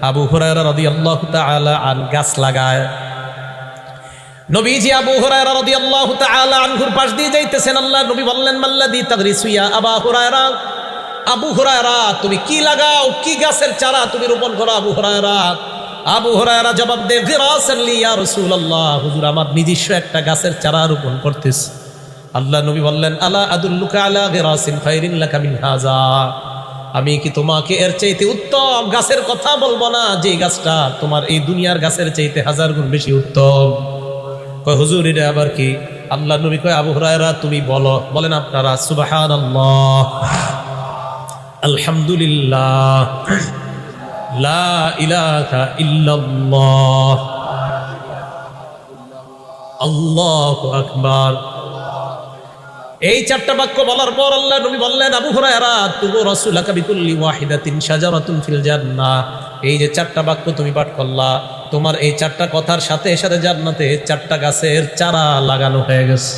আবু হুরায়রা রাদিয়াল্লাহু তাআলা আন গাছ লাগায়। নবীজি আবু হুরায়রা রাদিয়াল্লাহু তাআলা আনহুর পাশ দিয়ে যাইতেছেন। আল্লাহর নবী বললেন, মাল্লাযী তাগরিসু ইয়া আবা হুরায়রা, আবু হুরায়রা তুমি কি লাগাও, কি গাছের চারা তুমি রোপণ করো আবু হুরায়রা? আবু হুরায়রা জবাব দেয়, গিরাসান লি ইয়া রাসূলুল্লাহ, হুজুর আমার নিজস্ব একটা গাছের চারা রোপণ করতেছি। আল্লাহ নবী বললেন, আলা আদুল্লুকা আলা গিরাসিন খায়রিন লাকা মিন হাযা, আমি কি তোমাকে এর চাইতে উত্তম গাছের কথা বলবো না, যে গাছটা তোমার এই দুনিয়ার গাছের চাইতে 1000 গুণ বেশি উত্তম? কয় হুজুর এটা আবার কি? আল্লাহ নবী কয়, আবু হুরায়রা তুমি বলো। বলেন আপনারা সুবহানাল্লাহ, আলহামদুলিল্লাহ, লা ইলাহা ইল্লাল্লাহ, আল্লাহু আকবার। এই চারটা বাক্য বলার পর আল্লাহ নবী বললেন, আবু হুরায়রা তুবু রাসূলুকা বিকুল্লি ওয়াহিদাতিন শাজারাতুন ফিল জান্নাহ, এই যে চারটা বাক্য তুমি পাঠ করলা, তোমার এই চারটা কথার সাথে সাথে জান্নাতে চারটা গাছের চারা লাগানো হয়ে গেছে।